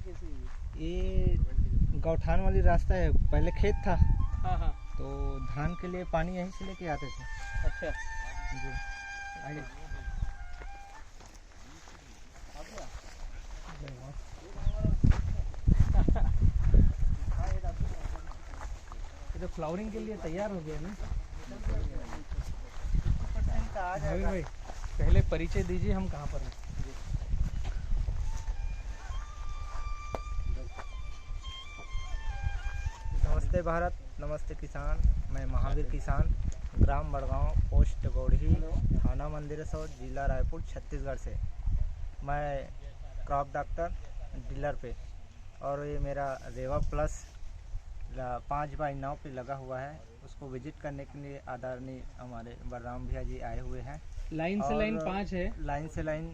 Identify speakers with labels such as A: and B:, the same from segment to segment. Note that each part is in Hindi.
A: कैसे है?
B: ये गौठान वाली रास्ता है, पहले खेत था।
A: हाँ।
B: तो धान के लिए पानी यहीं से लेके आते थे।
A: अच्छा
B: जी आगे।
A: ये तो फ्लावरिंग के लिए तैयार हो गया ना। भाई भाई पहले परिचय दीजिए, हम कहाँ पर हैं?
B: नमस्ते भारत, नमस्ते किसान। मैं महावीर किसान, ग्राम बड़गांव, पोस्ट गौढ़ी, थाना मंदिरसौर, जिला रायपुर, छत्तीसगढ़ से। मैं क्रॉप डॉक्टर डीलर पे, और ये मेरा रेवा प्लस 5x9 पे लगा हुआ है। उसको विजिट करने के लिए आदरणीय हमारे बलराम भैया जी आए हुए हैं।
A: लाइन से लाइन 5 है,
B: लाइन से लाइन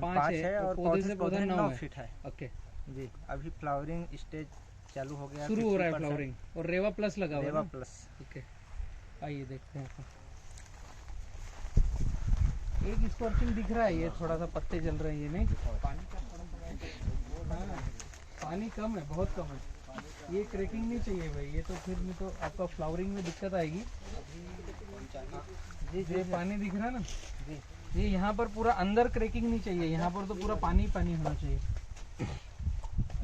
A: 5
B: है और
A: पौधे से पौधा 9
B: फीट है।
A: ओके,
B: जी अभी फ्लावरिंग स्टेज चालू हो गया,
A: शुरू हो रहा है फ्लावरिंग, और रेवा प्लस लगा हुआ है
B: रेवा
A: ना?
B: प्लस।
A: ओके, आइए देखते हैं। एक स्कॉर्चिंग दिख रहा है, ये थोड़ा सा पत्ते जल रहे हैं, ये नहीं? हाँ, पानी कम है, बहुत कम है। ये क्रैकिंग नहीं चाहिए भाई, ये तो फिर नहीं तो आपका फ्लावरिंग में दिक्कत आएगी।
B: जी
A: ये पानी दिख रहा है ना
B: जी,
A: ये यहाँ पर पूरा अंदर क्रैकिंग नहीं चाहिए, यहाँ पर तो पूरा पानी पानी होना चाहिए।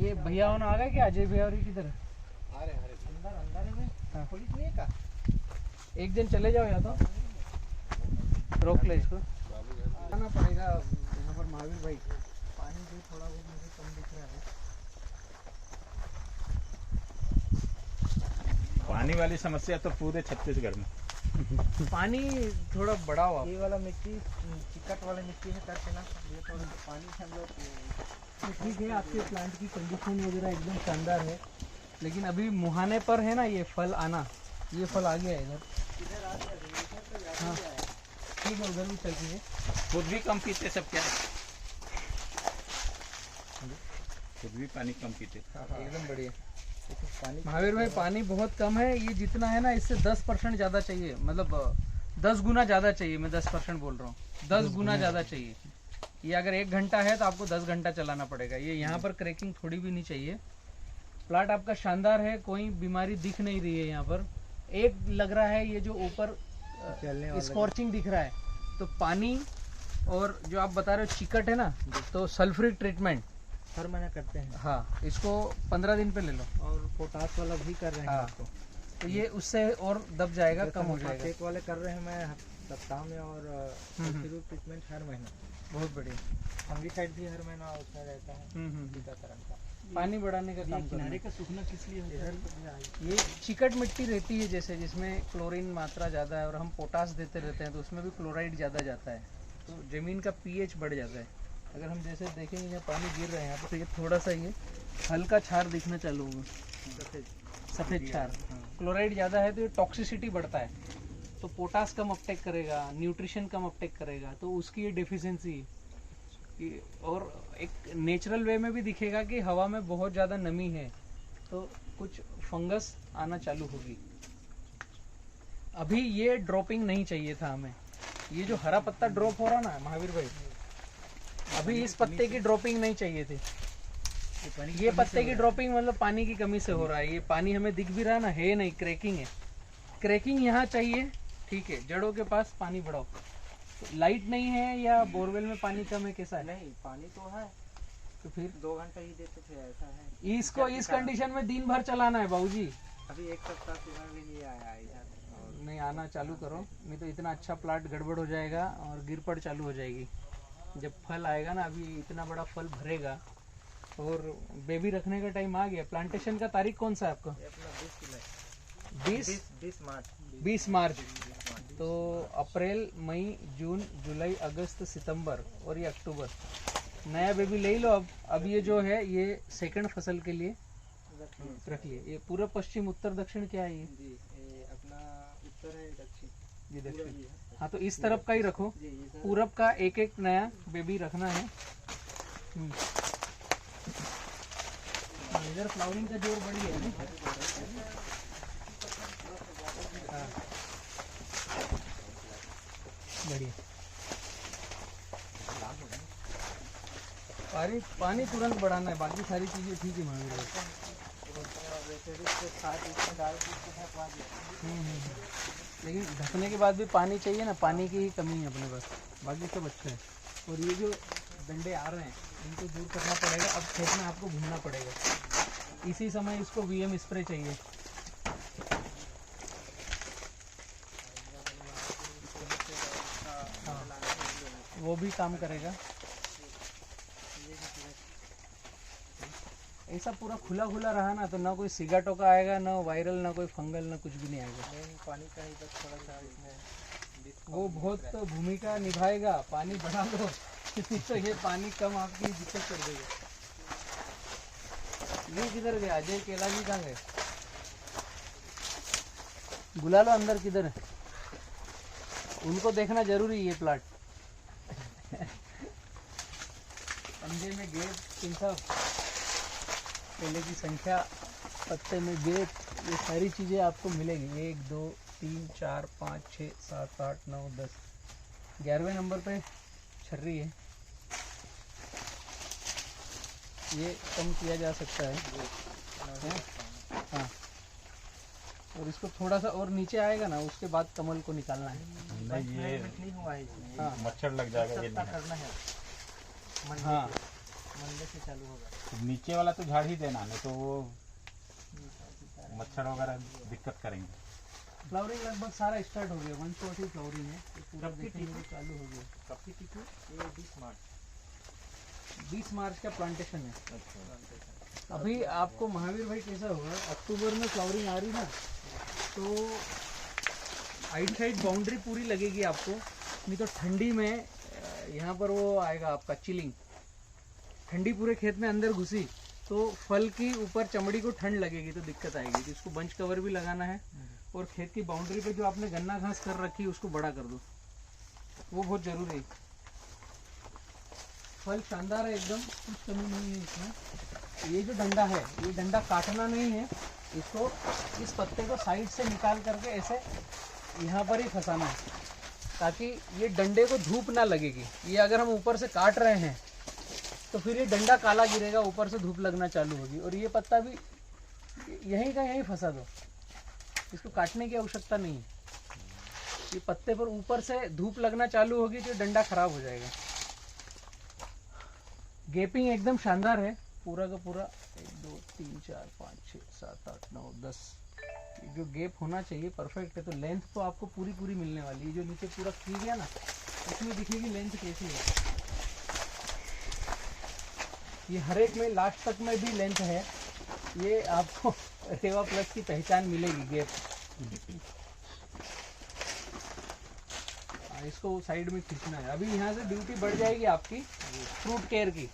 A: ये भैया होना आ गया क्या? अजय भैया और किधर है?
B: अंदर में
A: हाँ।
B: पुलिस नहीं है का?
A: एक दिन चले जाओ या तो रोक ले इसको।
B: आना पड़ेगा यहाँ पर महावीर भाई। पानी भी थोड़ा बहुत मुझे कम दिख रहा है।
C: पानी वाली समस्या तो पूरे छत्तीसगढ़ में।
A: पानी थोड़ा बड़ा हुआ।
B: ये वाला मिट्टी चिकट वाला मिट्टी है करके ना, ये थोड़ा पानी से हम लोग।
A: ठीक है, आपके प्लांट की कंडीशन वगैरह एकदम शानदार है, लेकिन अभी मुहाने पर है ना ये फल आना, ये फल आ गया है इधर। हाँ ठीक है, उधर भी चल रही है।
C: खुद भी कम पीते सब क्या? खुद भी पानी कम पीते।
B: एकदम बढ़िया। पानी
A: महावीर भाई पानी बहुत कम है, ये जितना है ना इससे 10% ज़्यादा चाहिए, मतलब 10 गुना ज़्यादा चाहिए। मैं 10% बोल रहा हूँ, 10 गुना ज़्यादा चाहिए। ये अगर 1 घंटा है तो आपको 10 घंटा चलाना पड़ेगा। ये यहाँ पर क्रैकिंग थोड़ी भी नहीं चाहिए। प्लाट आपका शानदार है, कोई बीमारी दिख नहीं रही है यहाँ पर। एक लग रहा है ये जो ऊपर स्कॉर्चिंग दिख रहा है, तो पानी और जो आप बता रहे हो चिकट है ना, तो सल्फ्यूरिक ट्रीटमेंट
B: हर महीने करते हैं।
A: हाँ, इसको 15 दिन पे ले लो।
B: और पोटास वाला भी कर रहे हैं
A: हाँ।
B: आपको।
A: तो ये उससे और दब जाएगा, कम हो जाएगा।
B: एक वाले कर रहे हैं मैं सप्ताह में, और ट्रीटमेंट हर महीना।
A: बहुत बढ़िया।
B: फंगीसाइड भी हर महीना उसमें रहता है टीकाकरण का।
A: पानी बढ़ाने का काम
B: किनारे
A: का सूखना किस लिए
B: इधर तो
A: ये चिकट मिट्टी रहती है जैसे, जिसमें क्लोरीन मात्रा ज़्यादा है, और हम पोटास देते रहते हैं तो उसमें भी क्लोराइड ज़्यादा जाता है, तो ज़मीन का पीएच बढ़ जाता है। अगर हम जैसे देखेंगे यहाँ पानी गिर रहा है यहाँ पर, तो ये थोड़ा सा ये हल्का छार दिखना चालू होगा, सफ़ेद छार। क्लोराइड ज़्यादा है तो ये टॉक्सिसिटी बढ़ता है, तो पोटास कम अपटेक करेगा, न्यूट्रिशन कम अपटेक करेगा, तो उसकी ये डेफिशिएंसी। और एक नेचुरल वे में भी दिखेगा कि हवा में बहुत ज़्यादा नमी है, तो कुछ फंगस आना चालू होगी। अभी ये ड्रॉपिंग नहीं चाहिए था हमें, ये जो हरा पत्ता ड्रॉप हो रहा ना महावीर भाई, अभी इस पत्ते की ड्रॉपिंग नहीं चाहिए थी। ये पत्ते की ड्रॉपिंग मतलब पानी की कमी से हो रहा है। ये पानी हमें दिख भी रहा है नहीं, क्रैकिंग है। क्रैकिंग यहाँ चाहिए, ठीक है, जड़ों के पास पानी बढ़ाओ। तो लाइट नहीं है या बोरवेल में पानी कम है, कैसा है?
B: नहीं, पानी तो है,
A: तो फिर
B: 2 घंटा ही देते थे, ऐसा है।
A: इसको इस कंडीशन में दिन भर चलाना है बाबूजी।
B: अभी 1 सप्ताह से इधर भी नहीं आया है इधर। और
A: नहीं आना चालू करो, नहीं तो इतना अच्छा प्लाट गड़बड़ हो जाएगा और गिरपड़ चालू हो जाएगी। जब फल आएगा ना, अभी इतना बड़ा फल भरेगा, और बेबी रखने का टाइम आ गया। प्लांटेशन का तारीख कौन सा है आपका?
B: ये अपना 20 मार्च।
A: 20 मार्च। तो अप्रैल, मई, जून, जुलाई, अगस्त, सितंबर और ये अक्टूबर, नया बेबी ले लो। अब ये जो है ये सेकंड फसल के लिए रख लिए। ये पूरा पश्चिम उत्तर दक्षिण क्या है ये?
B: जी, ये अपना उत्तर है, दक्षिण।
A: ये दक्षिण। हाँ, तो इस तरफ का ही रखो, पूरब का एक एक नया बेबी रखना है। इधर फ्लावरिंग का जोर बढ़ गया है। हाँ, बढ़िया। पानी तुरंत बढ़ाना है, बाकी सारी चीज़ें ठीक है महावीर भाई। लेकिन ढकने के बाद भी पानी चाहिए ना, पानी की ही कमी है अपने पास, बाकी सब अच्छा है। और ये जो डंडे आ रहे हैं इनको दूर करना पड़ेगा। अब खेत में आपको घूमना पड़ेगा, इसी समय इसको वीएम स्प्रे चाहिए। हाँ, वो भी काम करेगा। ऐसा पूरा खुला खुला रहा ना तो ना कोई सिगा टोका आएगा, ना वायरल, ना कोई फंगल, ना कुछ भी नहीं आएगा।
B: पानी का ही बस थोड़ा सा इसमें
A: वो बहुत तो भूमिका निभाएगा, पानी बढ़ा लो तो ये पानी कम आपकी दिक्कत कर देगा। ये किधर गया अजय केला जी, कहाँ गए? बुला लो अंदर, किधर है? उनको देखना जरूरी है ये प्लाट। पंजे में गेट, चिंता, केले की संख्या, पत्ते में गेट, ये सारी चीज़ें आपको मिलेगी। 1 2 3 4 5 6 7 8 9 10, 11वें नंबर पे छर्री है। ये कम किया जा सकता है। हाँ, और इसको थोड़ा सा और नीचे आएगा ना, उसके बाद कमल को निकालना है।
C: नहीं ये
B: नहीं हुआ है इसमें,
A: हाँ
C: मच्छर लग जाएगा ये
B: करना है।
A: हाँ,
B: मंडे से चालू होगा।
C: नीचे वाला तो झाड़ ही देना, नहीं तो वो मच्छर वगैरह दिक्कत करेंगे।
A: फ्लावरिंग लगभग सारा स्टार्ट हो गया, 140 फ्लावरिंग है, तो पूरा देखेंगे तो चालू हो गया।
B: कब की तिथि? ये 20
A: मार्च का प्लांटेशन है। अभी आपको महावीर भाई कैसा होगा, अक्टूबर में फ्लावरिंग आ रही ना, तो आइट साइड बाउंड्री पूरी लगेगी आपको, नहीं तो ठंडी में यहाँ पर वो आएगा आपका चिलिंग। ठंडी पूरे खेत में अंदर घुसी तो फल की ऊपर चमड़ी को ठंड लगेगी, तो दिक्कत आएगी। तो इसको बंच कवर भी लगाना है, और खेत की बाउंड्री पे जो आपने गन्ना घास कर रखी है उसको बड़ा कर दो, वो बहुत जरूरी है। फल शानदार है एकदम, कुछ कमी नहीं है इसमें। ये जो डंडा है, ये डंडा काटना नहीं है, इसको, इस पत्ते को साइड से निकाल करके ऐसे यहाँ पर ही फंसाना है, ताकि ये डंडे को धूप ना लगेगी। ये अगर हम ऊपर से काट रहे हैं तो फिर ये डंडा काला गिरेगा, ऊपर से धूप लगना चालू होगी। और ये पत्ता भी यहीं का यहीं फंसा दो, इसको काटने की आवश्यकता नहीं है। ये पत्ते पर ऊपर से धूप लगना चालू होगी तो डंडा खराब हो जाएगा। गेपिंग एकदम शानदार है पूरा का पूरा। 1 2 3 4 5 6 7 8 9 10, जो गेप होना चाहिए परफेक्ट है। तो लेंथ तो आपको पूरी पूरी मिलने वाली है। जो नीचे पूरा खी गया ना, उसमें दिखेगी लेंथ कैसी है। ये हर एक में लास्ट तक में भी लेंथ है। ये आपको रेवा प्लस की पहचान मिलेगी, गेप। इसको साइड में खींचना है। अभी यहाँ से ड्यूटी बढ़ जाएगी आपकी फ्रूट केयर की।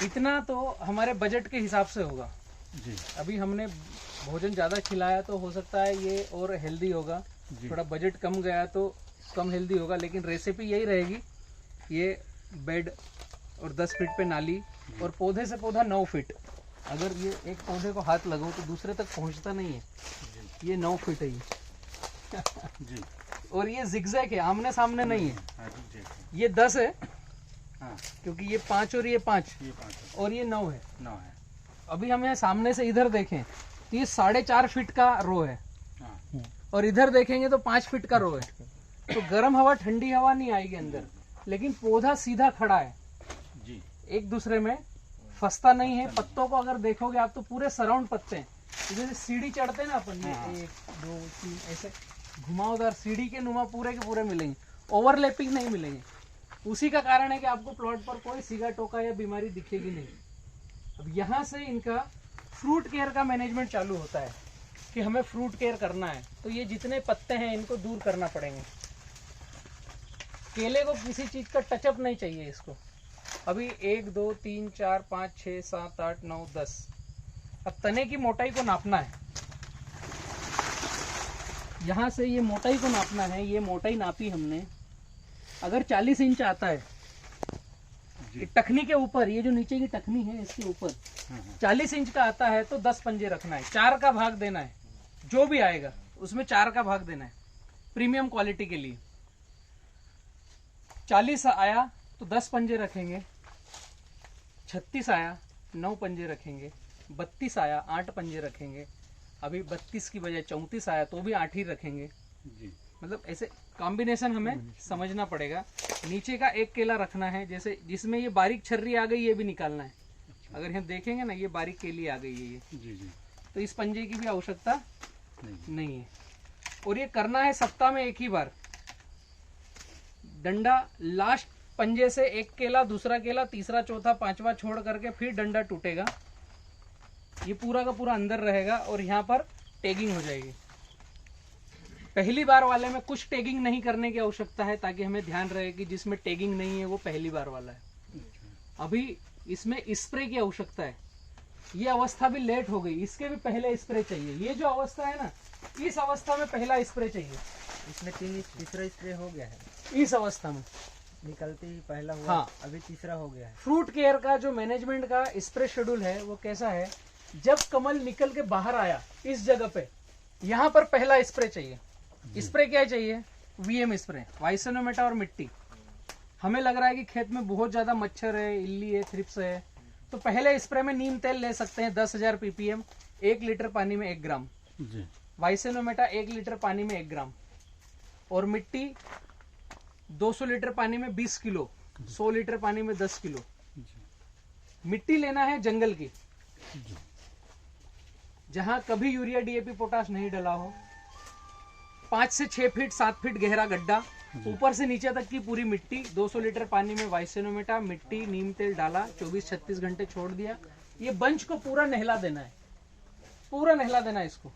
A: इतना तो हमारे बजट के हिसाब से होगा
C: जी।
A: अभी हमने भोजन ज़्यादा खिलाया तो हो सकता है ये और हेल्दी होगा, थोड़ा बजट कम गया तो कम हेल्दी होगा, लेकिन रेसिपी यही रहेगी। ये बेड और 10 फीट पे नाली, और पौधे से पौधा 9 फीट। अगर ये एक पौधे को हाथ लगाओ तो दूसरे तक पहुंचता नहीं है, ये 9 फीट है ये
C: जी।
A: और ये जिगजैग है, आमने सामने नहीं है।
C: हाँ जी,
A: ये 10 है,
C: हाँ,
A: क्योंकि ये 5 और ये 5
C: ये 5
A: और ये 9 है।
C: 9 है।
A: अभी हम यहाँ सामने से इधर देखें तो ये 4.5 फीट का रो है,
C: हाँ,
A: और इधर देखेंगे तो 5 फीट का रो है। तो गर्म हवा ठंडी हवा नहीं आएगी अंदर, लेकिन पौधा सीधा खड़ा है
C: जी।
A: एक दूसरे में फंसता नहीं है। पत्तों को अगर देखोगे आप तो पूरे सराउंड पत्ते हैं, जैसे सीढ़ी चढ़ते हैं ना अपन, ये 1 2 3 ऐसे घुमावदार सीढ़ी के नुमा पूरे के पूरे मिलेंगे, ओवरलैपिंग नहीं मिलेंगे। उसी का कारण है कि आपको प्लॉट पर कोई सीगा टोका या बीमारी दिखेगी नहीं। अब यहाँ से इनका फ्रूट केयर का मैनेजमेंट चालू होता है कि हमें फ्रूट केयर करना है, तो ये जितने पत्ते हैं इनको दूर करना पड़ेंगे। केले को किसी चीज का टचअप नहीं चाहिए इसको। अभी 1 2 3 4 5 6 7 8 9 10। अब तने की मोटाई को नापना है, यहाँ से ये मोटाई को नापना है। ये मोटाई नापी हमने, अगर 40 इंच आता है ये टखनी के ऊपर, ये जो नीचे की टखनी है इसके ऊपर 40 इंच का आता है तो 10 पंजे रखना है, 4 का भाग देना है। जो भी आएगा उसमें 4 का भाग देना है प्रीमियम क्वालिटी के लिए। 40 आया तो 10 पंजे रखेंगे, 36 आया 9 पंजे रखेंगे, 32 आया 8 पंजे रखेंगे, अभी 32 की बजाय 34 आया तो भी 8 ही रखेंगे।
C: जी।
A: मतलब ऐसे कॉम्बिनेशन हमें समझना पड़ेगा। नीचे का एक केला रखना है, जैसे जिसमें ये बारीक छर्री आ गई ये भी निकालना है। अगर यहाँ देखेंगे ना, ये बारीक केली आ गई है ये,
C: जी जी।
A: तो इस पंजे की भी आवश्यकता
C: नहीं।
A: नहीं है। और ये करना है सप्ताह में एक ही बार। डंडा लास्ट पंजे से एक केला, दूसरा केला, तीसरा, चौथा, पांचवा छोड़ करके फिर डंडा टूटेगा। ये पूरा का पूरा अंदर रहेगा और यहाँ पर टैगिंग हो जाएगी। पहली बार वाले में कुछ टैगिंग नहीं करने की आवश्यकता है, ताकि हमें ध्यान रहे कि जिसमें टैगिंग नहीं है वो पहली बार वाला है। अभी इसमें स्प्रे की आवश्यकता है। ये अवस्था भी लेट हो गई, इसके भी पहले स्प्रे चाहिए। ये जो अवस्था है ना, इस अवस्था में पहला स्प्रे चाहिए।
B: इसमें तीसरा स्प्रे हो गया है,
A: इस अवस्था में
B: निकलते ही पहला हुआ।
A: हाँ।
B: अभी तीसरा हो गया है।
A: फ्रूट केयर का जो मैनेजमेंट का स्प्रे शेड्यूल है वो कैसा है, जब कमल निकल के बाहर आया इस जगह पे, यहाँ पर पहला स्प्रे चाहिए। स्प्रे क्या चाहिए? वीएम स्प्रे, वाइसेनोमेटा और मिट्टी। हमें लग रहा है कि खेत में बहुत ज्यादा मच्छर है, इल्ली है, थ्रिप्स है, तो पहले स्प्रे में नीम तेल ले सकते हैं 10,000 ppm, 1 लीटर पानी में 1 ग्राम।
C: जी।
A: वाइसेनोमेटा 1 लीटर पानी में 1 ग्राम, और मिट्टी 200 लीटर पानी में 20 किलो, 100 लीटर पानी में 10 किलो। मिट्टी लेना है जंगल की, जहां कभी यूरिया डीएपी पोटाश नहीं डला हो। 5 से 6 फीट 7 फीट गहरा गड्ढा, ऊपर से नीचे तक की पूरी मिट्टी, 200 लीटर पानी में वाइसेनोमेटा, मिट्टी, नीम तेल डाला, 24-36 घंटे छोड़ दिया। ये बंच को पूरा नहला देना है, पूरा नहला देना है इसको।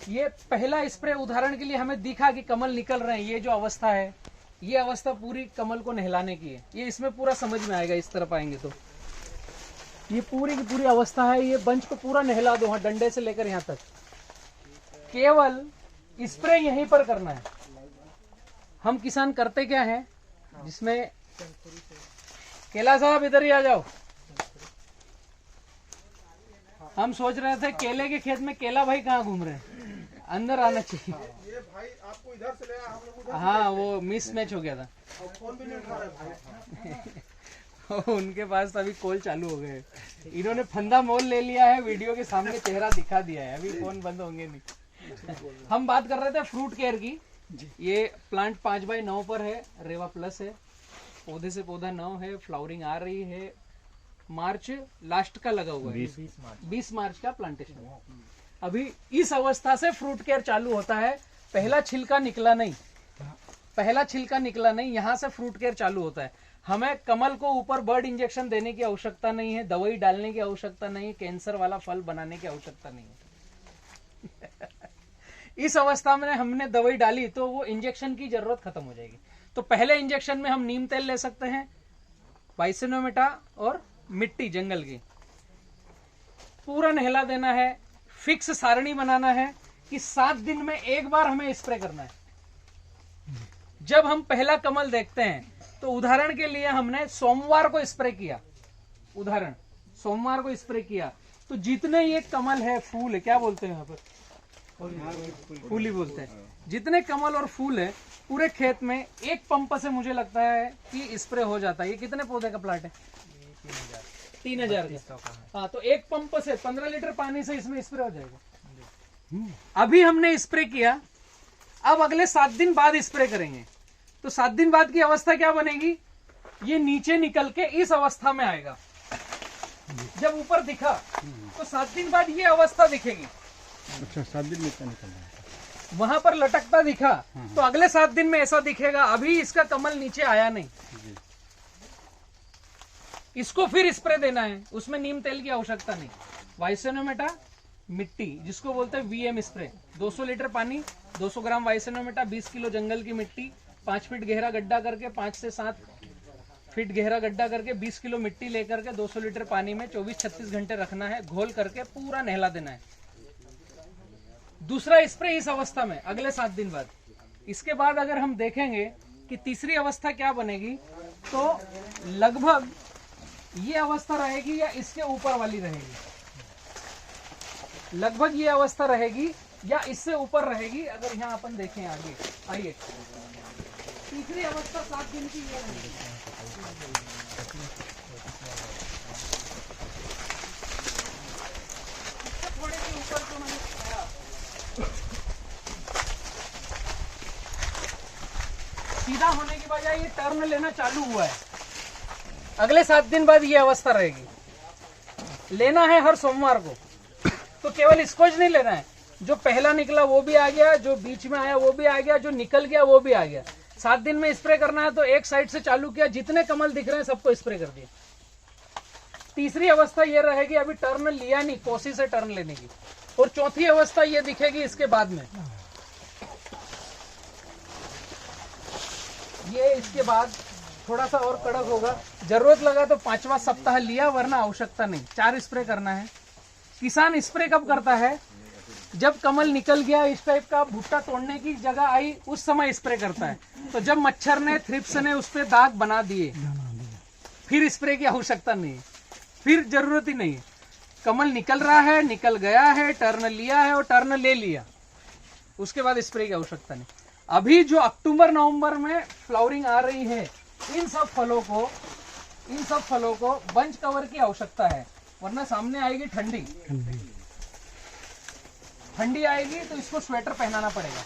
A: ये पहला स्प्रे उदाहरण के लिए हमें दिखा कि कमल निकल रहे हैं, ये जो अवस्था है, ये अवस्था पूरी कमल को नहलाने की है। ये इसमें पूरा समझ में आएगा, इस तरफ आएंगे तो ये पूरी की पूरी अवस्था है। ये बंच को पूरा नहला दो, हाँ, डंडे से लेकर यहाँ तक। केवल स्प्रे यहीं पर करना है। हम किसान करते क्या है, जिसमें केला साहब इधर ही आ जाओ। हम सोच रहे थे केले के खेत में केला भाई कहाँ घूम रहे हैं, अंदर आना चाहिए।
D: ये भाई आपको इधर से ले आया, हम लोग उधर
A: हाँ, वो मिस मैच हो गया था।
D: और फोन भी नहीं उठा रहे भाई।
A: उनके पास अभी कॉल चालू हो गए। इन्होंने फंदा मोल ले लिया है, वीडियो के सामने चेहरा दिखा दिया है, अभी फोन बंद होंगे नहीं। हम बात कर रहे थे फ्रूट केयर की। ये प्लांट 5x9 पर है, रेवा प्लस है, पौधे से पौधा 9 है, फ्लावरिंग आ रही है। मार्च लास्ट का लगा हुआ है, 20 मार्च का प्लांटेशन। अभी इस अवस्था से फ्रूट केयर चालू होता है। पहला छिलका निकला नहीं, पहला छिलका निकला नहीं, यहाँ से फ्रूट केयर चालू होता है। हमें कमल को ऊपर बर्ड इंजेक्शन देने की आवश्यकता नहीं है, दवाई डालने की आवश्यकता नहीं है, कैंसर वाला फल बनाने की आवश्यकता नहीं है। इस अवस्था में हमने दवाई डाली तो वो इंजेक्शन की जरूरत खत्म हो जाएगी। तो पहले इंजेक्शन में हम नीम तेल ले सकते हैं, वाइसेनोमेटा और मिट्टी जंगल की। पूरा नहला देना है, फिक्स सारणी बनाना है कि 7 दिन में एक बार हमें स्प्रे करना है। जब हम पहला कमल देखते हैं तो उदाहरण के लिए हमने सोमवार को स्प्रे किया, उदाहरण सोमवार को स्प्रे किया, तो जितने ये कमल है, फूल है, क्या बोलते हैं यहाँ पर, फूल ही बोलते हैं, जितने कमल और फूल है पूरे खेत में एक पंप से मुझे लगता है कि स्प्रे हो जाता है। ये कितने पौधे का प्लाट है? 3,000 का। हाँ, तो एक पंप से 15 लीटर पानी से इसमें स्प्रे हो जाएगा। अभी हमने स्प्रे किया, अब अगले 7 दिन बाद स्प्रे करेंगे, तो 7 दिन बाद की अवस्था क्या बनेगी? ये नीचे निकल के इस अवस्था में आएगा। जब ऊपर दिखा तो 7 दिन बाद ये अवस्था दिखेगी।
C: अच्छा, 7 दिन में इतना निकल रहा है।
A: वहां पर लटकता दिखा तो अगले 7 दिन में ऐसा दिखेगा। अभी इसका कमल नीचे आया नहीं, इसको फिर स्प्रे देना है, उसमें नीम तेल की आवश्यकता नहीं। वाइसेनोमेटा, मिट्टी जिसको बोलते हैं वीएम स्प्रे, 200 लीटर पानी, 200 ग्राम वाइसेनोमेटा, 20 किलो जंगल की मिट्टी, 5 फीट गहरा गड्ढा करके, 5 से 7 फीट गहरा गड्ढा करके 20 किलो मिट्टी लेकर के 200 लीटर पानी में 24-36 घंटे रखना है, घोल करके पूरा नहला देना है। दूसरा स्प्रे इस अवस्था में अगले 7 दिन बाद। इसके बाद अगर हम देखेंगे कि तीसरी अवस्था क्या बनेगी, तो लगभग ये अवस्था रहेगी या इसके ऊपर वाली रहेगी, लगभग ये अवस्था रहेगी या इससे ऊपर रहेगी। अगर यहाँ अपन देखें आगे, आइए, तीसरी अवस्था 7 दिन की ये रहेगी। है ये टर्न लेना चालू हुआ है, अगले 7 दिन बाद ये अवस्था रहेगी। लेना है हर सोमवार को, तो केवल इसको नहीं लेना है, जो पहला निकला वो भी आ गया, जो बीच में आया वो भी आ गया, जो निकल गया वो भी आ गया। 7 दिन में स्प्रे करना है तो एक साइड से चालू किया, जितने कमल दिख रहे हैं सबको स्प्रे कर दिया। तीसरी अवस्था ये रहेगी, अभी टर्न लिया नहीं, कोशिश है टर्न लेने की। और चौथी अवस्था ये दिखेगी इसके बाद में, ये इसके बाद थोड़ा सा और कड़क होगा। जरूरत लगा तो 5वां सप्ताह लिया, वरना आवश्यकता नहीं। 4 स्प्रे करना है। किसान स्प्रे कब करता है? जब कमल निकल गया, इस टाइप का भुट्टा तोड़ने की जगह आई, उस समय स्प्रे करता है। तो जब मच्छर ने, थ्रिप्स ने उस पर दाग बना दिए, फिर स्प्रे की आवश्यकता नहीं है, फिर जरूरत ही नहीं है। कमल निकल रहा है, निकल गया है, टर्न लिया है और टर्न ले लिया, उसके बाद स्प्रे की आवश्यकता नहीं। अभी जो अक्टूबर नवंबर में फ्लावरिंग आ रही है, इन सब फलों को बंच कवर की आवश्यकता है, वरना सामने आएगी ठंडी आएगी तो इसको स्वेटर पहनाना पड़ेगा।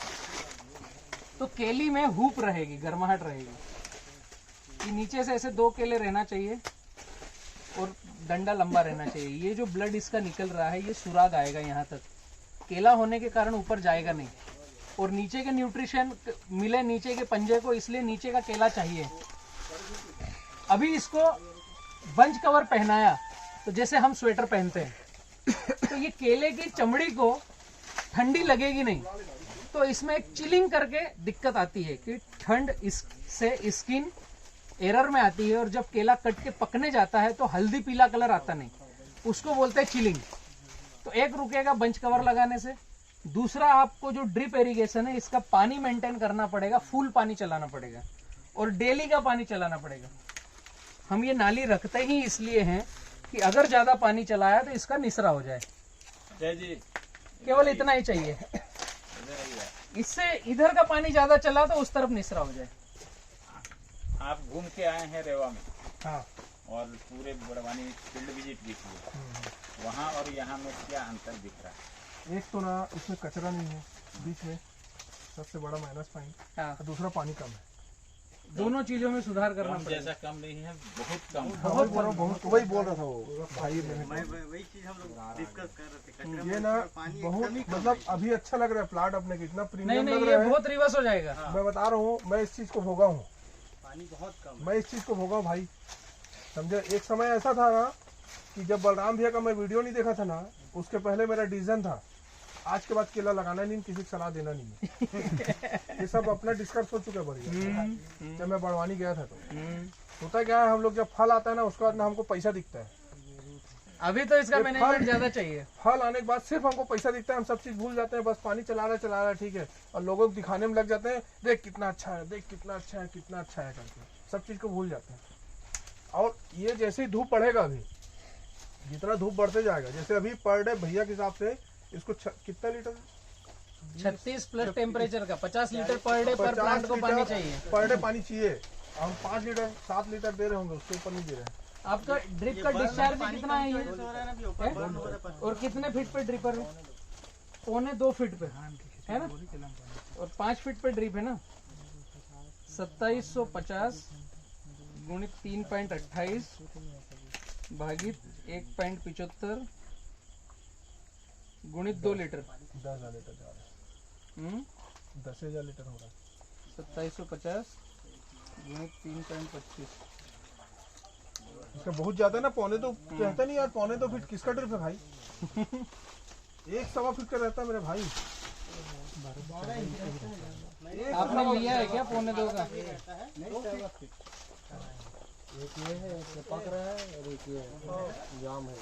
A: तो केली में हुप रहेगी, गर्माहट रहेगी। कि नीचे से ऐसे 2 केले रहना चाहिए और डंडा लंबा रहना चाहिए। ये जो ब्लड इसका निकल रहा है, ये सुराग आएगा यहाँ तक। केला होने के कारण ऊपर जाएगा नहीं, और नीचे के न्यूट्रिशन मिले नीचे के पंजे को, इसलिए नीचे का केला चाहिए। अभी इसको बंच कवर पहनाया तो जैसे हम स्वेटर पहनते हैं, तो ये केले की चमड़ी को ठंडी लगेगी नहीं, तो इसमें एक चिलिंग करके दिक्कत आती है कि ठंड इससे स्किन एरर में आती है, और जब केला कट के पकने जाता है तो हल्दी पीला कलर आता नहीं, उसको बोलते हैं चिलिंग। तो एक रुकेगा बंच कवर लगाने से। दूसरा, आपको जो ड्रिप इरिगेशन है, इसका पानी मेंटेन करना पड़ेगा, फुल पानी चलाना पड़ेगा और डेली का पानी चलाना पड़ेगा। हम ये नाली रखते ही इसलिए हैं कि अगर ज्यादा पानी चलाया तो इसका निसरा हो जाए।
C: जय जी।
A: केवल इतना ही चाहिए, इससे इधर का पानी ज्यादा चला तो उस तरफ निसरा हो जाए।
C: आप घूम के आए हैं रेवा में,
D: हाँ,
C: और पूरे बड़वानी फील्ड विजिट की थी, वहाँ और यहाँ में क्या अंतर दिख रहा है?
D: एक तो ना इसमें कचरा नहीं है बीच में, सबसे बड़ा माइनस पॉइंट।
A: हाँ,
D: दूसरा पानी कम है।
A: दोनों चीजों में सुधार करना
C: कम
A: पड़ेगा।
C: जैसा कम नहीं है, बहुत कम।
D: बहुत वही बोल रहा था वो भाई ने।
E: वही चीज हम लोग डिस्कस कर रहे थे।
D: ये ना बहुत मतलब अभी अच्छा लग रहा है प्लाट अपने, कितना
A: नहीं
D: प्रीमियम
A: नहीं,
D: लग
A: ये
D: रहा है।
A: बहुत रिवर्स हो जाएगा।
D: मैं बता रहा हूँ, मैं इस चीज को भोगा हूँ,
E: पानी बहुत कम।
D: मैं इस चीज को भोगा हूँ भाई, समझे। एक समय ऐसा था ना कि जब बलराम भैया का मैं वीडियो नहीं देखा था ना, उसके पहले मेरा डिसीजन था आज के बाद केला लगाना नहीं, किसी को सलाह देना नहीं। ये सब अपना डिस्कस हो चुका है बढ़िया। जब मैं बड़वानी गया था तो होता क्या है, हम लोग जब फल आता है ना, उसके बाद ना हमको पैसा दिखता है।
A: अभी तो इसका मैनेजमेंट ज्यादा चाहिए।
D: फल आने के बाद सिर्फ हमको पैसा दिखता है, हम सब चीज भूल जाते हैं। बस पानी चला रहा है ठीक है, और लोगों को दिखाने में लग जाते हैं, देख कितना अच्छा है, देख कितना अच्छा है, कितना अच्छा है करके सब चीज को भूल जाते हैं। और ये जैसे ही धूप बढ़ेगा, अभी जितना धूप बढ़ते जाएगा, जैसे अभी पर डे भैया के हिसाब से इसको कितना लीटर,
A: 36 प्लस टेम्परेचर का 50 लीटर पर डे पर प्लांट को पानी चाहिए।
D: पर डे पानी चाहिए। हम 5 लीटर 7 लीटर दे रहे होंगे, उसके ऊपर नहीं दे रहे हैं।
A: आपका ड्रिप का डिस्चार्ज कितना है ये? और कितने फीट पे ड्रिपर है? 1.25 फीट पे है ना, और 5 फीट पे ड्रिप है ना। 2750 गुणित 3.28 भागित 1.75 गुणित 2 लीटर,
D: 10,000 लीटर जा रहा है। 10,000 लीटर हो रहा है।
A: 2750 गुणित 3.25,
D: इसका बहुत ज्यादा है ना। पौने तो कहता नहीं यार, पौने तो फीट किसका ड्रिप है भाई? 1.25 फीट का रहता है मेरे भाई।
A: आपने लिया है क्या 1.25 का?
B: एक ये है, एक पक रहा है, और एक ये जाम है।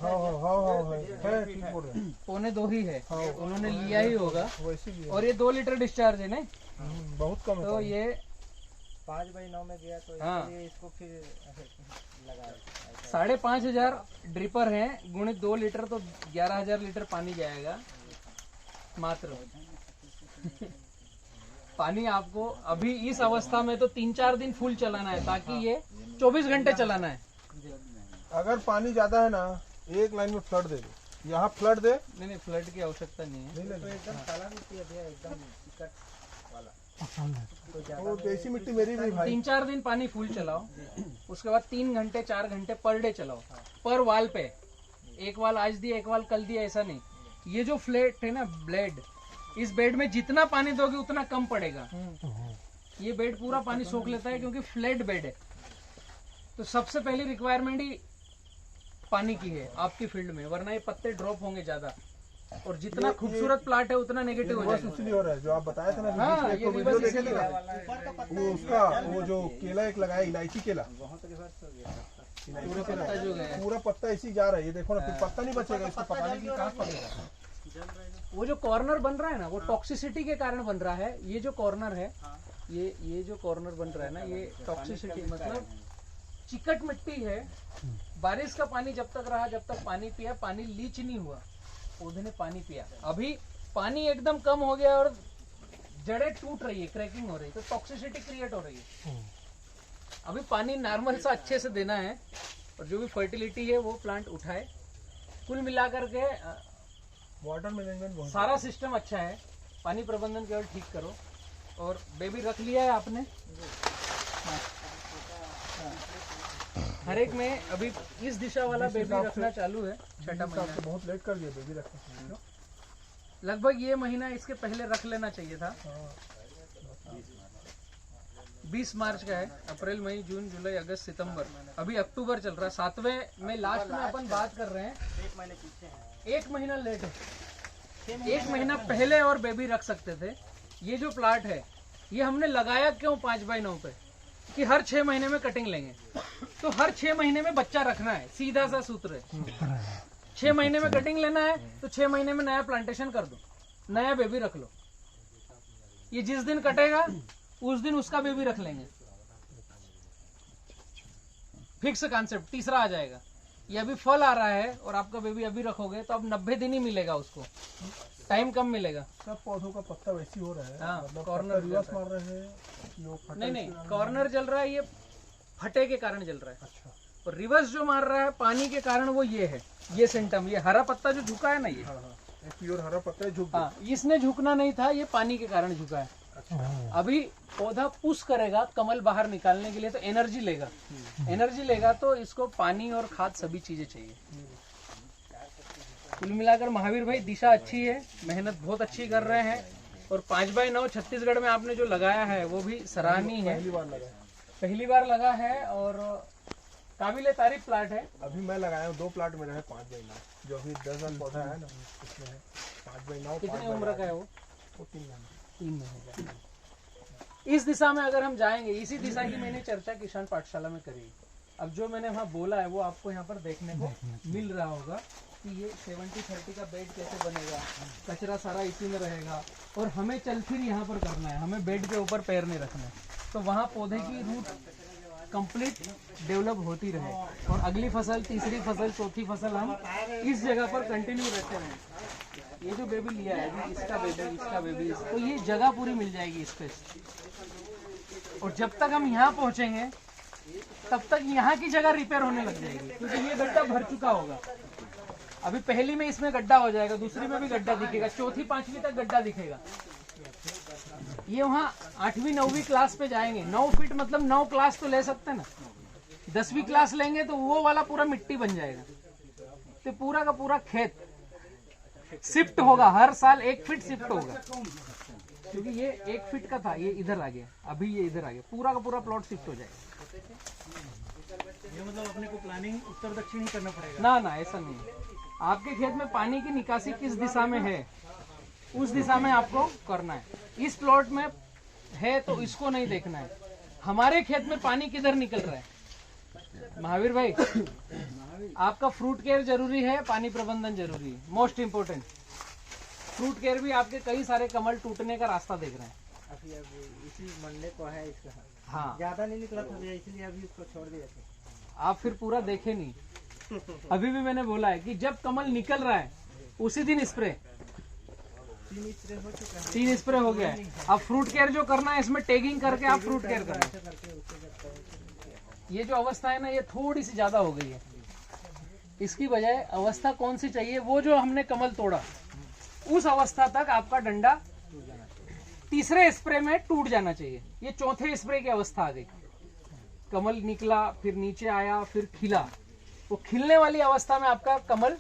D: हाँ, ठीक बोल रहे हैं।
A: 1.25 ही है, उन्होंने लिया ही होगा।
D: वैसे ही है।
A: और ये 2 लीटर डिस्चार्ज है ना,
D: बहुत कम है
A: तो
D: पानी।
A: ये
B: 5/9 में गया तो
A: हाँ।
B: इसके लिए इसको फिर लगाया।
A: 5,500 ड्रिपर है, गुणित 2 लीटर तो 11,000 लीटर पानी जाएगा मात्र। पानी आपको अभी इस अवस्था में तो 3-4 दिन फुल चलाना है, ताकि ये 24 घंटे चलाना है।
D: अगर पानी ज्यादा है ना, एक लाइन में फ्लड दे दो, यहाँ फ्लड दे।
A: नहीं, फ्लड की आवश्यकता नहीं है।
D: नहीं,
B: तो एकदम काला मिट्टी है भैया, एकदम चिकट वाला।
D: वो देसी मिट्टी मेरी भी भाई।
A: 3-4 दिन पानी फुल चलाओ, उसके बाद 3 घंटे 4 घंटे पर डे चलाओ, पर वाल पे। एक वाल आज दिया एक वाल कल दिया ऐसा नहीं। ये जो फ्लैट है ना ब्लेड, इस बेड में जितना पानी दोगे उतना कम पड़ेगा। ये बेड पूरा पानी सोख लेता है क्योंकि फ्लैट बेड है। तो सबसे पहली रिक्वायरमेंट ही पानी की है आपकी फील्ड में, वरना ये पत्ते ड्रॉप होंगे ज्यादा। और जितना खूबसूरत प्लाट है उतना नेगेटिव हो जाएगा।
D: इसलिए हो रहा है जो आप बताए थे ना,
A: हाँ,
D: एक
A: ये
D: तो वीडियो
A: रिवर्स
D: देखे थे
A: इसीलिए
D: ना, वो उसका वो जो केला एक लगाया, इलायची केला,
A: पूरा पत्ता जो गया,
D: पूरा पत्ता इसी जा रहा है। ये देखो ना, फिर पत्ता नहीं बचेगा, इसको पकाने की कहाँ पड़ेगा।
A: वो जो कॉर्नर बन रहा है ना, वो टॉक्सिसिटी के कारण बन रहा है। ये जो कॉर्नर है, ये जो कॉर्नर बन रहा है ना, ये टॉक्सिसिटी मतलब चिकट मिट्टी है। बारिश का पानी जब तक रहा, जब तक पानी पिया, पानी लीच नहीं हुआ, पौधे ने पानी पिया। अभी पानी एकदम कम हो गया और जड़ें टूट रही है, क्रैकिंग हो रही है, तो टॉक्सिसिटी क्रिएट हो रही है। अभी पानी नॉर्मल सा अच्छे से देना है और जो भी फर्टिलिटी है वो प्लांट उठाए। कुल मिलाकर के
D: वाटर मैनेजमेंट बहुत
A: सारा सिस्टम अच्छा है। पानी प्रबंधन केवल ठीक करो। और बेबी रख लिया है आपने? हर एक में अभी इस दिशा वाला बेबी रखना चालू है। छठा महीना
D: तो बहुत लेट कर दिया बेबी रखने के।
A: लगभग ये महीना इसके पहले रख लेना चाहिए था। 20 मार्च का है। अप्रैल मई जून जुलाई अगस्त सितंबर, अभी अक्टूबर चल रहा है। 7वें में लास्ट में अपन बात कर रहे हैं।
E: 1 महीने पीछे है।
A: 1 महीना लेट है। 1 महीना पहले और बेबी रख सकते थे। ये जो प्लाट है ये हमने लगाया क्यों 5x9 पे, कि हर 6 महीने में कटिंग लेंगे, तो हर 6 महीने में बच्चा रखना है। सीधा सा सूत्र है। 6 महीने में कटिंग लेना है तो 6 महीने में नया प्लांटेशन कर दो, नया बेबी रख लो। ये जिस दिन कटेगा उस दिन उसका बेबी रख लेंगे। फिक्स कॉन्सेप्ट तीसरा आ जाएगा। ये अभी फल आ रहा है और आपका बेबी अभी रखोगे तो अब 90 दिन ही मिलेगा उसको, टाइम कम मिलेगा।
D: सब पौधों का पत्ता वैसी हो रहा है।
A: हाँ,
D: मतलब
A: कॉर्नर
D: रिवर्स मार रहे हैं लोग, फटा
A: नहीं नहीं,
D: इसलिए
A: कॉर्नर जल रहा है, ये फटे के कारण जल रहा है।
D: अच्छा।
A: और रिवर्स जो मार रहा है पानी के कारण, वो ये है, ये सिम्टम, ये हरा पत्ता जो झुका है ना, ये
D: हाँ हाँ, एक प्योर हरा पत्ता है, झुक
A: हाँ, इसने झुकना नहीं था, ये पानी के कारण झुका है। अभी पौधा पुश करेगा कमल बाहर निकालने के लिए, तो एनर्जी लेगा। एनर्जी लेगा तो इसको पानी और खाद सभी चीजें चाहिए। कुल मिलाकर महावीर भाई दिशा अच्छी है, मेहनत बहुत अच्छी कर रहे हैं। और 5x9 छत्तीसगढ़ में आपने जो लगाया है वो भी सराहनीय है।
D: पहली बार लगा।
A: पहली बार लगा है और काबिले तारीफ प्लाट है।
D: अभी मैं लगाया हूँ 2 प्लाट में रहे 5x9, जो अभी 10 पौधा है ना उसमें है 5x9।
A: कितनी उम्र का है वो?
D: 3 महीने।
A: 3 महीने का। इस दिशा में अगर हम जाएंगे, इसी दिशा की मैंने चर्चा किसान पाठशाला में करी। अब जो मैंने वहाँ बोला है वो आपको यहाँ पर देखने को मिल रहा होगा कि ये 70-30 का बेड कैसे बनेगा, कचरा सारा इसी में रहेगा और हमें चल फिर यहाँ पर करना है, हमें बेड के ऊपर पैर नहीं रखना है। तो वहाँ पौधे की रूट कंप्लीट डेवलप होती रहे और अगली फसल, तीसरी फसल, चौथी फसल हम इस जगह पर कंटिन्यू रहते रहें। ये जो बेबी लिया है अभी, इसका बेबी, तो ये जगह पूरी मिल जाएगी स्पेस। और जब तक हम यहाँ पहुँचेंगे तब तक यहाँ की जगह रिपेयर होने लग जाएगी, क्योंकि ये गड्ढा भर चुका होगा। अभी पहली में इसमें गड्ढा हो जाएगा, दूसरी में भी गड्ढा दिखेगा, चौथी 5वीं तक गड्ढा दिखेगा। ये वहाँ 8वीं 9वीं क्लास पे जाएंगे। 9 फीट मतलब 9 क्लास तो ले सकते हैं ना। 10वीं क्लास लेंगे तो वो वाला पूरा मिट्टी बन जाएगा। तो पूरा का पूरा खेत शिफ्ट होगा, हर साल 1 फीट शिफ्ट होगा, क्योंकि ये 1 फीट का था, ये इधर आ गया, अभी ये इधर आ गया, पूरा का पूरा प्लॉट शिफ्ट हो जाएगा।
E: ये मतलब अपने को प्लानिंग उत्तर दक्षिण ही करना पड़ेगा।
A: ना ना, ऐसा नहीं है। आपके खेत में पानी की निकासी किस दिशा में है, उस दिशा में आपको करना है। इस प्लॉट में है तो इसको नहीं देखना है, हमारे खेत में पानी किधर निकल रहा है। महावीर भाई, आपका फ्रूट केयर जरूरी है, पानी प्रबंधन जरूरी है, मोस्ट इम्पोर्टेंट। फ्रूट केयर भी आपके कई सारे कमल टूटने का रास्ता देख रहे हैं।
B: अभी इसी मंडे को है इसका,
A: हाँ,
B: ज्यादा नहीं निकला था इसलिए अभी उसको छोड़ दिया था।
A: आप फिर पूरा देखे नहीं। अभी भी मैंने बोला है कि जब कमल निकल रहा है उसी दिन स्प्रे।
B: 3 स्प्रे हो चुका है।
A: 3 स्प्रे हो गया है। अब फ्रूट केयर जो करना है, इसमें टैगिंग करके आप फ्रूट केयर करना। ये जो अवस्था है ना, ये थोड़ी सी ज्यादा हो गई है। इसकी बजाय अवस्था कौन सी चाहिए, वो जो हमने कमल तोड़ा उस अवस्था तक आपका डंडा तीसरे स्प्रे में टूट जाना चाहिए। ये चौथे स्प्रे की अवस्था आ गई। कमल निकला, फिर नीचे आया, फिर खिला। वो खिलने वाली अवस्था में आपका कमल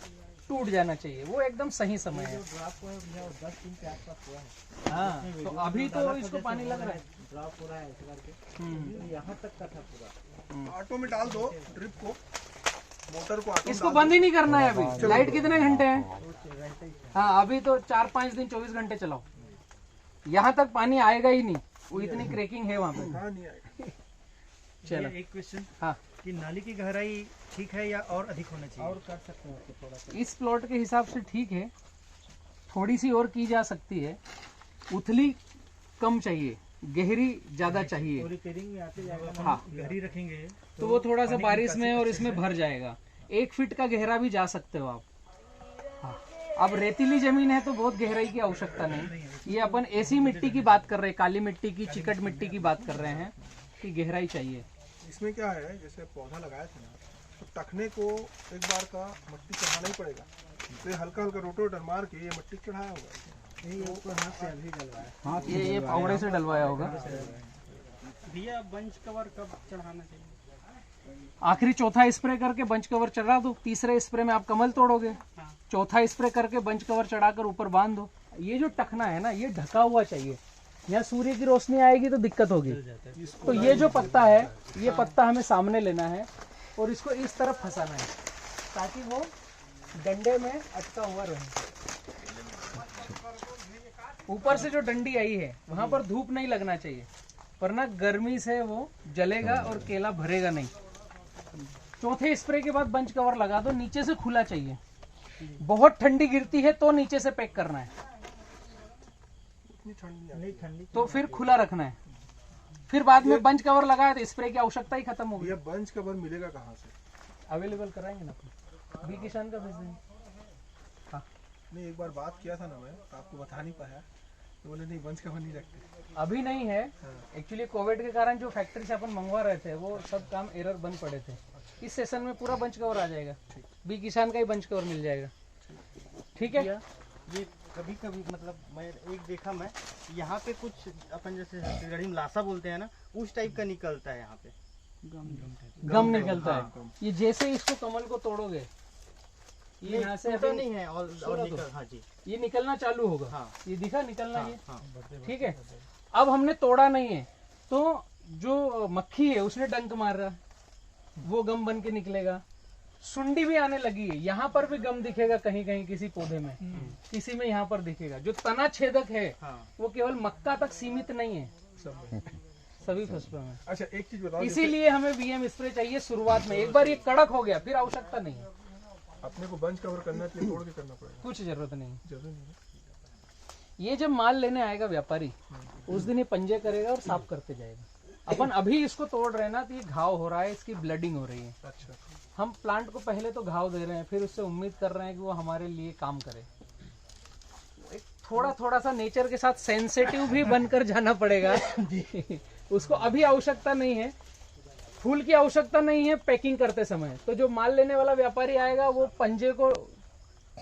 A: टूट जाना चाहिए, वो एकदम सही समय है।
B: 10 दिन के आसपास हुआ है।
A: हाँ, तो अभी तो इसको पानी लग रहा है।
B: ड्रॉप हो रहा है ऐसे करके, यहाँ तक का था पूरा।
D: ऑटो में डाल दो ड्रिप को, मोटर को ऑटो
A: इसको बंद ही नहीं करना है अभी। लाइट कितने घंटे हैं? हाँ, अभी तो 4-5 दिन 24 घंटे चलाओ। यहाँ तक पानी आएगा ही नहीं, वो इतनी क्रैकिंग है वहाँ पे।
D: हाँ नहीं आएगा।
A: चलो,
E: एक क्वेश्चन,
A: हाँ,
E: कि नाली की गहराई ठीक है या और अधिक होना चाहिए?
B: और कर सकते हैं उसको थोड़ा सा।
A: इस प्लॉट के हिसाब से ठीक है, थोड़ी सी और की जा सकती है। उथली कम चाहिए, गहरी ज्यादा चाहिए।
B: और रिपेयरिंग में आते जाएगा।
A: हाँ,
E: गहरी रखेंगे
A: तो वो थोड़ा सा बारिश में और इसमें भर जाएगा। 1 फीट का गहरा भी जा सकते हो आप। हाँ, अब रेतीली जमीन है तो बहुत गहराई की आवश्यकता नहीं। ये अपन ऐसी मिट्टी की बात कर रहे हैं, काली मिट्टी की, चिकट मिट्टी की बात कर रहे हैं कि गहराई चाहिए।
D: इसमें क्या है, जैसे पौधा लगाया था ना, तो टखने को एक बार का मट्टी चढ़ाना ही पड़ेगा। तो ये हल्का हल्का रोटोटर मार के ये मट्टी चढ़ाया होगा।
B: ये ऊपर हाथ से अभी डलवाया।
A: ये फावड़े से डलवाया होगा।
E: भैया बंच कवर कब चढ़ाना चाहिए?
A: आखिरी चौथा स्प्रे करके बंच कवर चढ़ा दो। तीसरे स्प्रे में आप कमल तोड़ोगे। चौथा स्प्रे करके बंच कवर चढ़ाकर ऊपर बांध दो। ये जो टखना है ना, ये ढका हुआ चाहिए। यहाँ सूर्य की रोशनी आएगी तो दिक्कत होगी। तो ये जो पत्ता है, ये पत्ता हमें सामने लेना है और इसको इस तरफ फंसाना है ताकि वो डंडे में अटका हुआ रहे। ऊपर से जो डंडी आई है वहां पर धूप नहीं लगना चाहिए, वरना गर्मी से वो जलेगा और केला भरेगा नहीं। चौथे स्प्रे के बाद बंच कवर लगा दो। नीचे से खुला चाहिए। बहुत ठंडी गिरती है तो नीचे से पैक करना है,
D: इतनी ठंडी
B: ठंडी
A: तो फिर खुला रखना है। फिर बाद में बंच कवर लगाया तो स्प्रे की आवश्यकता ही खत्म होगी।
D: ये बंच कवर मिलेगा कहाँ से?
A: अवेलेबल कराएंगे ना अपन, बी किसान का भेज देंगे। हाँ,
D: नहीं, एक बार बात किया था ना मैं, तो आपको बता नहीं पाया, तो बोले नहीं बंच कवर नहीं रखते।
A: अभी नहीं है। एक्चुअली कोविड के कारण जो फैक्ट्री से अपन मंगवा रहे थे वो सब काम एरर बंद पड़े थे। इस सेशन में पूरा बंच कवर आ जाएगा, बी किसान का ही बंच कवर मिल जाएगा। ठीक है।
E: ये कभी कभी मतलब मैं एक देखा, मैं यहाँ पे कुछ अपन जैसे छत्तीसगढ़ी में लासा बोलते हैं ना, उस टाइप का निकलता है यहाँ पे।
A: गम निकलता है। ये जैसे इसको कमल को तोड़ोगे, ये यहाँ से
E: टूटा
A: अभी
E: नहीं है और निकल, हाँ जी,
A: ये निकलना चालू होगा।
E: हाँ।
A: ये दिखा निकलना, ये
E: हाँ,
A: ठीक है। अब हमने तोड़ा नहीं है तो जो मक्खी है उसने डंक मार रहा, वो गम बन के निकलेगा। सुंडी भी आने लगी है, यहाँ पर भी गम दिखेगा कहीं कहीं किसी पौधे में, किसी में यहाँ पर दिखेगा। जो तना छेदक है
E: हाँ।
A: वो केवल मक्का तक सीमित नहीं है, सभी फसलों में।
D: अच्छा एक चीज बताओ,
A: इसीलिए हमें वीएम स्प्रे चाहिए शुरुआत में। एक बार ये कड़क हो गया फिर आवश्यकता नहीं है,
D: अपने को बंच कवर करना चाहिए, तोड़ के करना पड़ेगा,
A: कुछ जरूरत नहीं है।
D: जरूरी नहीं है।
A: ये जब माल लेने आएगा व्यापारी, उस दिन ये पंजे करेगा और साफ करते जाएगा। अपन अभी इसको तोड़ रहे हैं ना, तो ये घाव हो रहा है, इसकी ब्लडिंग हो रही है।
D: अच्छा,
A: हम प्लांट को पहले तो घाव दे रहे हैं, फिर उससे उम्मीद कर रहे हैं कि वो हमारे लिए काम करे। एक थोड़ा सा नेचर के साथ सेंसिटिव भी बनकर जाना पड़ेगा। उसको अभी आवश्यकता नहीं है, फूल की आवश्यकता नहीं है पैकिंग करते समय। तो जो माल लेने वाला व्यापारी आएगा वो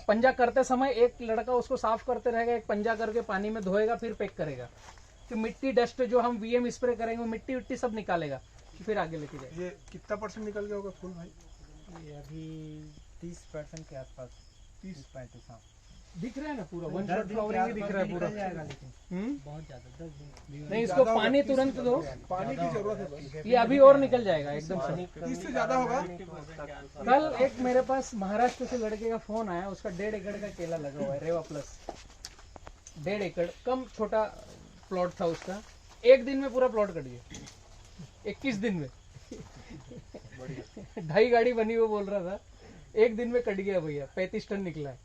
A: पंजा करते समय एक लड़का उसको साफ करते रहेगा, एक पंजा करके पानी में धोएगा, फिर पैक करेगा। कि मिट्टी डस्ट जो हम वीएम स्प्रे करेंगे वो मिट्टी विट्टी सब निकालेगा, फिर आगे लेके जाएगा।
D: ये कितना परसेंट निकल गया होगा फूल भाई?
B: ये अभी 30% के आसपास, 30-35। हाँ,
A: दिख रहा है ना पूरा, वन
B: 10
A: शॉट
B: दिन
A: फ्लावरिंग
B: के
A: दिख
B: आसपास
A: रहा है पूरा।
B: निकल जाएगा, लेकिन
A: बहुत
B: ज्यादा 10 दिन।
A: नहीं, इसको पानी तुरंत दो,
D: पानी की जरूरत है बस।
A: ये अभी और निकल जाएगा एकदम से।
D: 30 से ज्यादा होगा।
A: कल एक मेरे पास महाराष्ट्र से लड़के का फोन आया, उसका 1.5 एकड़ का केला लगा हुआ है, रेवा प्लस 1.5 एकड़, कम छोटा प्लॉट था उसका। एक दिन में पूरा प्लॉट कट गया, 21 दिन में। 2.5 गाड़ी बनी, वो बोल रहा था एक दिन में कट गया भैया, 35 टन निकला है।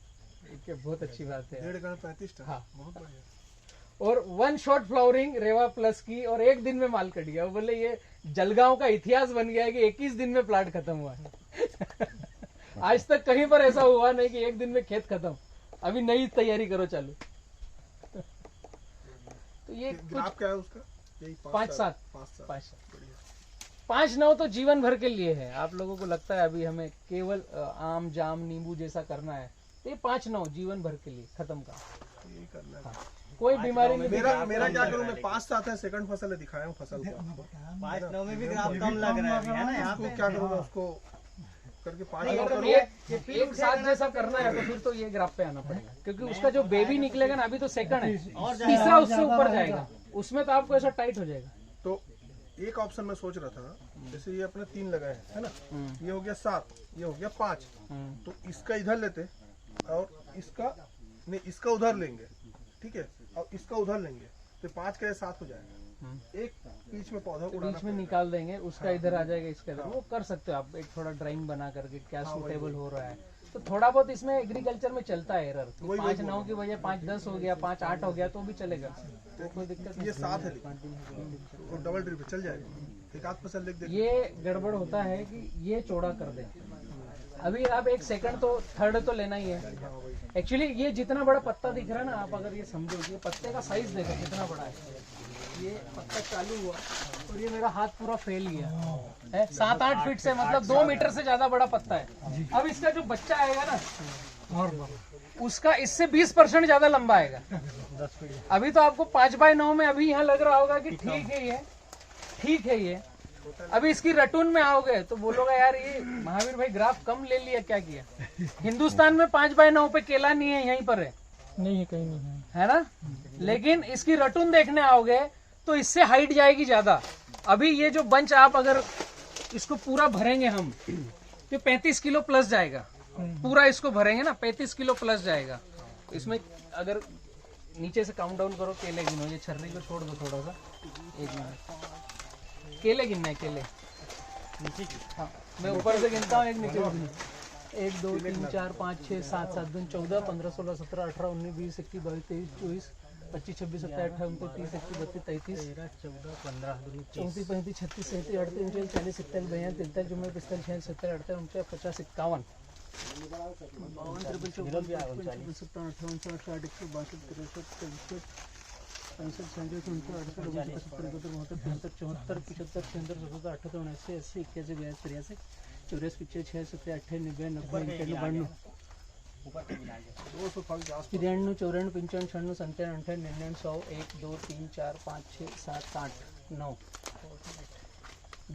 A: क्या बहुत अच्छी बात है।
D: 1.5 एकड़ 35 टन,
A: हाँ।
D: बहुत बढ़िया।
A: और वन शॉट फ्लावरिंग रेवा प्लस की, और एक दिन में माल कट गया। वो बोले ये जलगांव का इतिहास बन गया है कि 21 दिन में प्लांट खत्म हुआ है। आज तक कहीं पर ऐसा हुआ नहीं कि एक दिन में खेत खत्म, अभी नई तैयारी करो चालू। तो ये
D: ग्राफ क्या है उसका? यही
A: 5-7
D: 5-7
A: 5-9 तो जीवन भर के लिए है। आप लोगों को लगता है अभी हमें केवल आम जाम नींबू जैसा करना है, तो ये 5-9 जीवन भर के लिए खत्म का।
D: यही करना है।
A: कोई बीमारी नहीं
D: मेरा
A: दिखी।
D: मेरा क्या करूं, मैं 5 साथ है सेकंड फसल है, दिखाया हूं फसल को
E: 5-9 में भी ग्राफ कम लग रहा है अभी, है ना यहाँ
D: उसको
E: पे।
D: क्या करूं मैं उसको करके 5
A: नहीं,
D: और
A: अगर
D: करूं।
A: एक साथ जैसा करना है तो फिर तो ये ग्राफ पे आना पड़ेगा, क्योंकि उसका जो बेबी निकलेगा ना, अभी तो सेकंड है, तीसरा उससे ऊपर जाएगा, उसमें तो आपको ऐसा टाइट हो जाएगा।
D: तो एक ऑप्शन मैं सोच रहा था, जैसे ये अपने 3 लगाए हैं, है ना, ये हो गया 7, ये हो गया 5, तो इसका इधर लेते और इसका नहीं, इसका उधर लेंगे, ठीक है, और इसका उधर लेंगे, तो 5 का 7 हो जाएगा। एक बीच में पौधा उड़ाना
A: बीच में निकाल देंगे, उसका इधर आ जाएगा, इसका इधर, वो कर सकते हो आप, एक थोड़ा ड्राइंग बना करके क्या सूटेबल हो रहा है। तो थोड़ा बहुत इसमें एग्रीकल्चर में चलता है एरर, 5-9 की वजह 5-10 हो गया, 5-8 हो गया तो भी चलेगा, तो कोई दिक्कत नहीं।
D: ये 7 है और डबल ड्रिप पे चल जाएगा, एक आध फसल लिख दे।
A: ये गड़बड़ होता है कि ये चौड़ा कर दे। अभी आप एक सेकंड तो थर्ड तो लेना ही है। एक्चुअली ये जितना बड़ा पत्ता दिख रहा है ना, आप अगर ये समझो, ये पत्ते का साइज देखो कितना बड़ा है। ये पत्ता चालू हुआ और ये मेरा हाथ पूरा फैल गया है 7-8 फीट से, मतलब 2 मीटर से ज्यादा बड़ा पत्ता है। अब इसका जो बच्चा आएगा ना, उसका इससे 20% ज्यादा लंबा आएगा। अभी तो आपको 5x9 में अभी यहाँ लग रहा होगा कि ठीक है, ये ठीक है। ये अभी इसकी रटून में आओगे तो बोलोगा यार ये महावीर भाई ग्राफ कम ले लिया, क्या किया। हिंदुस्तान में 5x9 पे केला नहीं है, यहीं पर है,
B: नहीं है, कहीं नहीं है।
A: है ना। लेकिन इसकी रटून देखने आओगे तो इससे हाइट जाएगी ज्यादा। अभी ये जो बंच आप अगर इसको पूरा भरेंगे हम, तो 35 किलो प्लस जाएगा। पूरा इसको भरेंगे ना, 35 किलो प्लस जाएगा। इसमें अगर नीचे से काउंट डाउन करो, केले गिनो, ये छर्री को छोड़ दो थोड़ा सा, 1 मिनट। केले गिनना है, केले नीचे। हाँ, मैं ऊपर से गिनता हूँ, एक नीचे गिनो। 1 2 3 4 5 6 7 7 2 14 15 16 17 18 19 20 21 22 23 24 25 26 27 28 29 30 31 32 33 14 15 34 35 36 37 38 39 40 41 42 43 44 45 46 47 48 49 50 51 52 53 54 55 57 58 59 60 61 62 63 64 65 66 67 68 69 70 71 72 73 74 75 76 77 78 79 80 81 82 83 84 85 86 87 88 90 91 92
D: 200 फल के आसपास
A: 93 94 95 96 97 98 99 100 1 2 3 4 5 6 7 8 9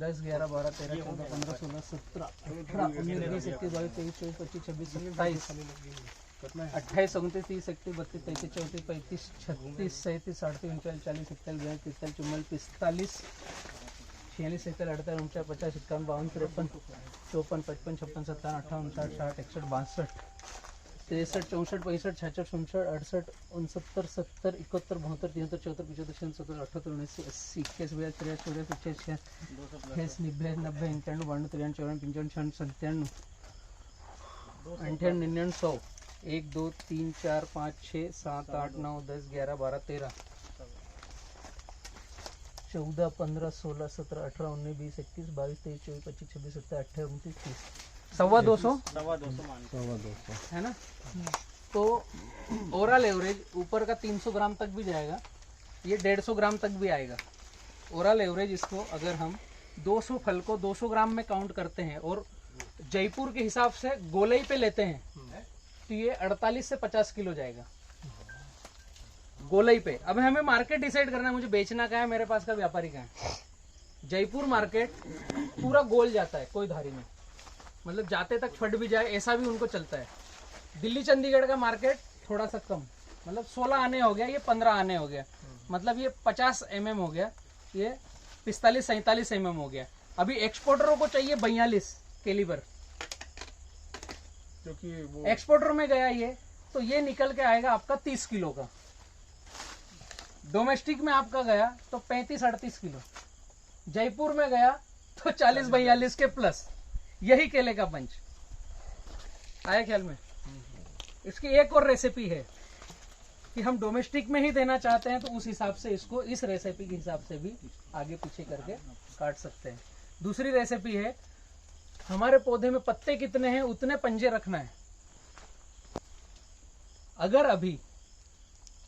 A: 10 11 12 13 14 15 16 17 18 19 20 21 22 23 24 25 26 27 28 29 30 31 32 33 34 35 36 37 38 39 40 41 42 43 44 46 47 48 49 50 51 52 53 54 55 56 57 58 59 60 61 62 63 64 65 66 67 68 69 70 71 72 73 74 75 76 77 78 89 90 91 92 93 94 95 96 97 98 99 100 1 2 3 4 5 6 7 8 9 10 11 12 13 14 15 16 17 18 19 20 21 22 23 24 25 26 27 28 29 30 सवा 200 है ना। तो ओवरऑल एवरेज ऊपर का 300 ग्राम तक भी जाएगा, ये 150 ग्राम तक भी आएगा। ओवरऑल एवरेज इसको अगर हम 200 फल को 200 ग्राम में काउंट करते हैं और जयपुर के हिसाब से गोलई पे लेते हैं, तो ये 48 से 50 किलो जाएगा गोलई पे। अब हमें मार्केट डिसाइड करना है, मुझे बेचना का है, मेरे पास का व्यापारी का है। जयपुर मार्केट पूरा गोल जाता है, कोई धारी में, मतलब जाते तक फट भी जाए ऐसा भी उनको चलता है। दिल्ली चंडीगढ़ का मार्केट थोड़ा सा कम, मतलब 16 आने हो गया, ये 15 आने हो गया, मतलब ये 50 mm हो गया, ये 45-47 mm हो गया। अभी एक्सपोर्टरों को चाहिए 42 कैलिबर,
D: क्योंकि वो
A: एक्सपोर्टर में गया ये, तो ये निकल के आएगा आपका 30 किलो का। डोमेस्टिक में आपका गया तो 35-38 किलो, जयपुर में गया तो 40-42 के प्लस। यही केले का पंच आया ख्याल में। इसकी एक और रेसिपी है कि हम डोमेस्टिक में ही देना चाहते हैं तो उस हिसाब से इसको इस रेसिपी के हिसाब से भी आगे पीछे करके काट सकते हैं। दूसरी रेसिपी है, हमारे पौधे में पत्ते कितने हैं उतने पंजे रखना है। अगर अभी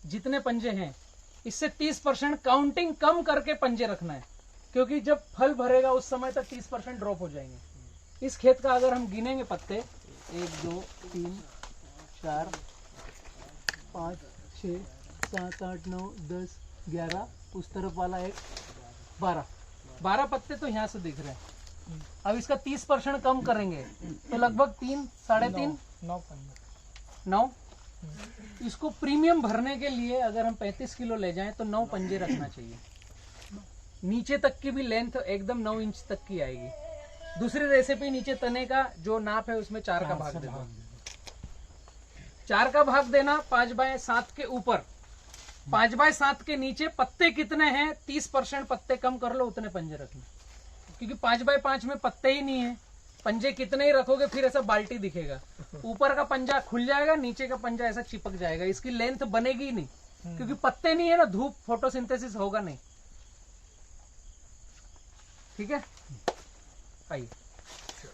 A: जितने पंजे हैं इससे 30% काउंटिंग कम करके पंजे रखना है, क्योंकि जब फल भरेगा उस समय तक 30% ड्रॉप हो जाएंगे। इस खेत का अगर हम गिनेंगे पत्ते 1 2 3 4 5 6 7 8 9 10 11, उस तरफ वाला एक 12 पत्ते तो यहाँ से दिख रहे हैं। अब इसका 30% कम करेंगे तो लगभग 3 साढ़े 3 9। इसको प्रीमियम भरने के लिए अगर हम 35 किलो ले जाएं तो 9 पंजे रखना चाहिए। नीचे तक की भी लेंथ एकदम 9 इंच तक की आएगी। दूसरी रेसिपी नीचे तने का जो नाप है उसमें 4 का भाग देना। 4 का भाग देना 5/7 के ऊपर, 5/7 के नीचे पत्ते कितने हैं 30% पत्ते कम कर लो, उतने पंजे रखना। क्योंकि 5/5 में पत्ते ही नहीं है, पंजे कितने ही रखोगे फिर ऐसा बाल्टी दिखेगा। ऊपर का पंजा खुल जाएगा, नीचे का पंजा ऐसा चिपक जाएगा, इसकी लेंथ बनेगी नहीं क्योंकि पत्ते नहीं है ना, धूप फोटोसिंथेसिस होगा नहीं। ठीक है, आइए।